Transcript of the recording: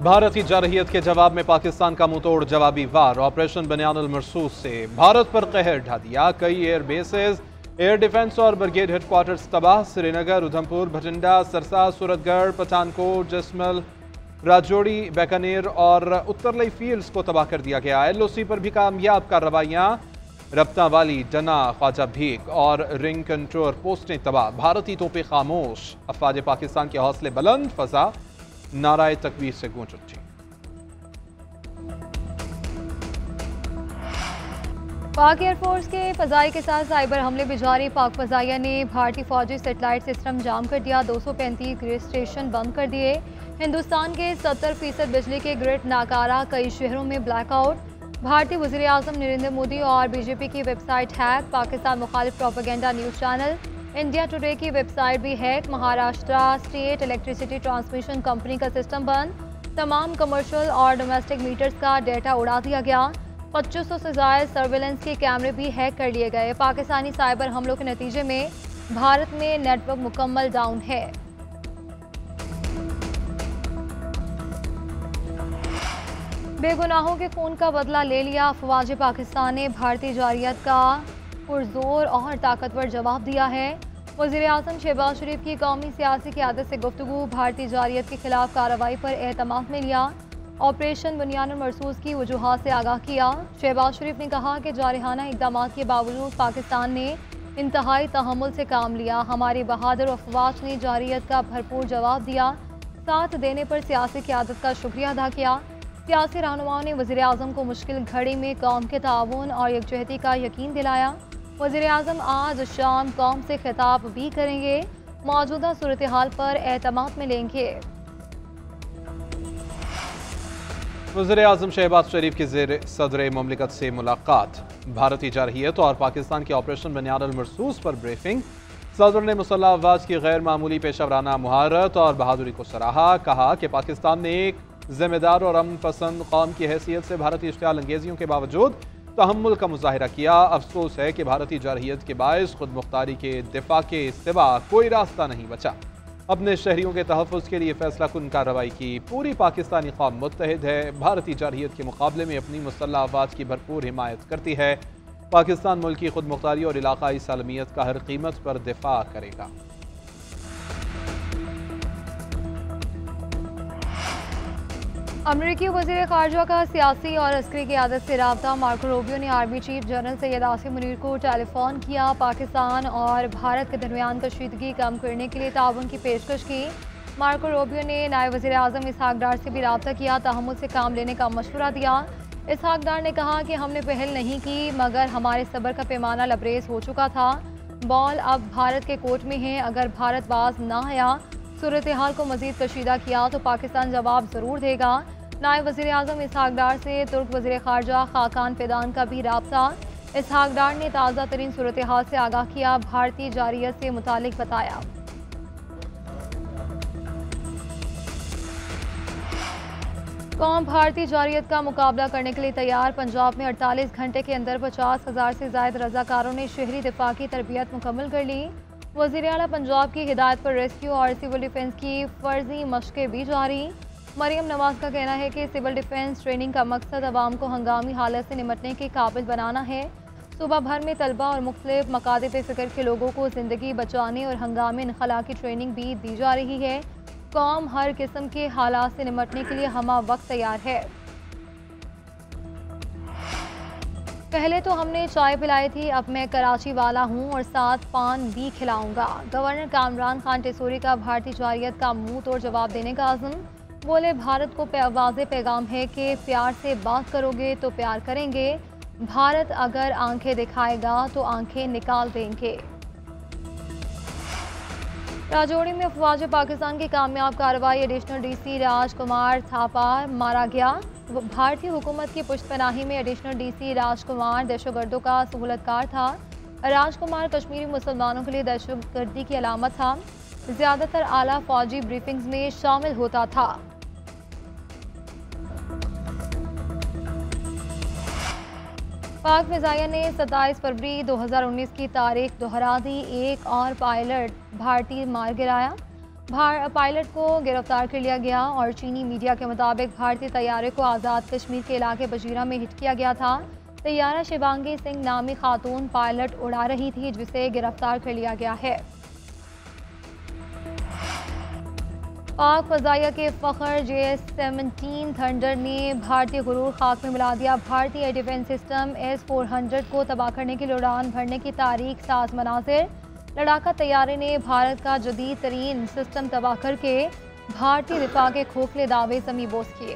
भारत की जारहियत के जवाब में पाकिस्तान का मुंहतोड़ जवाबी वार। ऑपरेशन बनियानुल मरसूस से भारत पर कहर ढा दिया। कई एयर बेसेस, एयर डिफेंस और ब्रिगेड हेडक्वार्टर्स तबाह। श्रीनगर, उधमपुर, भटिंडा, सरसा, सूरतगढ़, पठानकोट, जसमल, राजौरी, बीकानेर और उत्तरलई फील्ड्स को तबाह कर दिया गया। LOC पर भी कामयाब कार्रवाइयां। रप्ता वाली, डना, ख्वाजा भीख और रिंग कंट्रोल पोस्टें तबाह। भारतीय तोपें खामोश। अफवाज पाकिस्तान के हौसले बुलंद। फजा नाराए तकबीर से गूंज उठी। पाक एयरफोर्स के फजाई के साथ साइबर हमले भी जारी। पाक फजाइया ने भारतीय फौजी सेटेलाइट सिस्टम जाम कर दिया। 235 ग्रिड स्टेशन बंद कर दिए। हिंदुस्तान के 70% बिजली के ग्रिड नाकारा। कई शहरों में ब्लैकआउट। भारतीय वज़ीर आज़म नरेंद्र मोदी और BJP की वेबसाइट हैक। पाकिस्तान मुखालिफ propaganda news channel India today की वेबसाइट भी hack. Maharashtra state electricity transmission company का सिस्टम बंद। तमाम कमर्शियल और डोमेस्टिक मीटर्स का डेटा उड़ा दिया गया। 2500 से ज़ायद सर्वेलेंस के कैमरे भी हैक कर लिए गए। पाकिस्तानी साइबर हमलों के नतीजे में भारत में नेटवर्क मुकम्मल डाउन है। बेगुनाहों के खून का बदला ले लिया। अफवाज पाकिस्तान ने भारतीय जारहियत का पुरजोर और ताकतवर जवाब दिया है। वज़ीर आज़म शहबाज शरीफ की कौमी सियासी क़यादत से गुफ्तगू। भारतीय जारहियत के खिलाफ कार्रवाई पर एहतमाद में लिया। ऑपरेशन बुनियानुल मरसूस की वजूहात से आगाह किया। शहबाज शरीफ ने कहा कि जारहाना इक़दाम के बावजूद पाकिस्तान ने इंतहाई तहम्मुल से काम लिया। हमारी बहादुर अफवाज ने जारहियत का भरपूर जवाब दिया। साथ देने पर सियासी क़यादत का शुक्रिया अदा किया। सियासी रहनुमाओं ने वज़ीर आज़म को मुश्किल घड़ी में कौम के ताउन और यकजहती का यकीन दिलाया। वज़ीर आज़म आज शाम कौम से खिताब भी करेंगे। मौजूदा सूरत हाल पर एतमाद में लेंगे। वज़ीर आज़म शहबाज शरीफ की ज़ेर सदर मुमलिकत से मुलाकात। भारतीय जारहियत और पाकिस्तान के ऑपरेशन बनियानुल मरसूस पर ब्रीफिंग। सदर ने मुसल्लह अफवाज की गैर मामूली पेशावराना मुहारत और बहादुरी को सराहा। कहा कि पाकिस्तान ने एक जिम्मेदार और अमन पसंद कौम की हैसियत से भारतीय इश्तियाल अंगेजियों के बावजूद तहम्मुल का मुजाहिरा किया। अफसोस है कि भारतीय जारहियत के बायस खुद मुख्तारी के दिफा के सिवा कोई रास्ता नहीं बचा। अपने शहरियों के तहफ़्फ़ुज़ के लिए फैसला कुन कार्रवाई की। पूरी पाकिस्तानी कौम मुत्तहिद है। भारतीय जारहियत के मुकाबले में अपनी मुसल्लह अफवाज की भरपूर हिमायत करती है। पाकिस्तान मुल्क की खुद मुख्तारी और इलाकाई सालमियत का हर कीमत पर दिफा करेगा। अमरीकी वज़ीर ख़ारजा का सियासी और अस्करी क़यादत से राब्ता। मार्को रूबियो ने army chief general Syed Asim Munir को टेलीफोन किया। पाकिस्तान और भारत के दरमियान कशीदगी कम करने के लिए ताउन की पेशकश की। मार्को रूबियो ने नायब वज़ीर आज़म इसहाक डार से भी राब्ता किया। तहम्मुल से काम लेने का मशवरा दिया। इसहाक डार ने कहा कि हमने पहल नहीं की मगर हमारे सब्र का पैमाना लबरेज हो चुका था। बॉल अब भारत के कोर्ट में है। अगर भारत बाज ना आया, सूरत हाल को मज़ीद कशीदा किया तो पाकिस्तान जवाब ज़रूर देगा। नायब वज़ीर आज़म इसहाक डार से तुर्क वज़ीर ख़ारजा खाकान फिदान का भी राब्ता। इसहाक डार ने ताज़ा तरीन सूरत हाल से आगाह किया। भारतीय जारहियत से मुतालिक बताया। कौम भारतीय जारहियत का मुकाबला करने के लिए तैयार। पंजाब में 48 घंटे के अंदर 50,000 से ज़ायद रज़ाकारों ने शहरी दिफा की तरबियत मुकम्मल कर ली। वज़ीर आला पंजाब की हिदायत पर रेस्क्यू और सिविल डिफेंस की फ़र्जी मशक़ें भी जारी। मरियम नवाज़ का कहना है कि सिविल डिफेंस ट्रेनिंग का मकसद अवाम को हंगामी हालत से निपटने के काबिल बनाना है। सूबा भर में तलबा और मुख्तलिफ मकातिब फ़िक्र के लोगों को ज़िंदगी बचाने और हंगामी इनखला की ट्रेनिंग भी दी जा रही है। कौम हर किस्म के हालात से निपटने के लिए हमा वक्त तैयार है। पहले तो हमने चाय पिलाई थी, अब मैं कराची वाला हूँ और साथ पान भी खिलाऊंगा। गवर्नर कामरान खान टेसूरी का भारतीय जारहियत का मुंह तोड़ जवाब देने का अज़्म। बोले, भारत को वाज़ेह पैगाम है कि प्यार से बात करोगे तो प्यार करेंगे। भारत अगर आंखें दिखाएगा तो आंखें निकाल देंगे। राजौरी में अफवाज पाकिस्तान की कामयाब कार्रवाई। एडिशनल DC राजकुमार थापा मारा गया। भारतीय हुकूमत की पुश्तपनाही में एडिशनल DC राजकुमार दहशतगर्दों का सहूलतकार था। राजकुमार कश्मीरी मुसलमानों के लिए दहशतगर्दी की अलामत था। ज़्यादातर आला फौजी ब्रीफिंग्स में शामिल होता था। पाक फ़िज़ाइया ने 27 फरवरी 2019 की तारीख दोहरा दी। एक और पायलट भारतीय मार गिराया। पायलट को गिरफ्तार कर लिया गया और चीनी मीडिया के मुताबिक भारतीय तैयारे को आज़ाद कश्मीर के इलाके बजीरा में हिट किया गया था। तैयारा शिवांगी सिंह नामी खातून पायलट उड़ा रही थी, जिसे गिरफ्तार कर लिया गया है। पाक फजाइया के फखर JS-17 थंडर ने भारतीय गुरूर खाक में मिला दिया। भारतीय डिफेंस सिस्टम S-400 को तबाह करने के लिए उड़ान भरने की तारीख साज मनाजिर। लड़ाका तैयारे ने भारत का जदीद तरीन सिस्टम तबाह करके भारतीय दिफा के खोखले दावे ज़मीं बोस किए।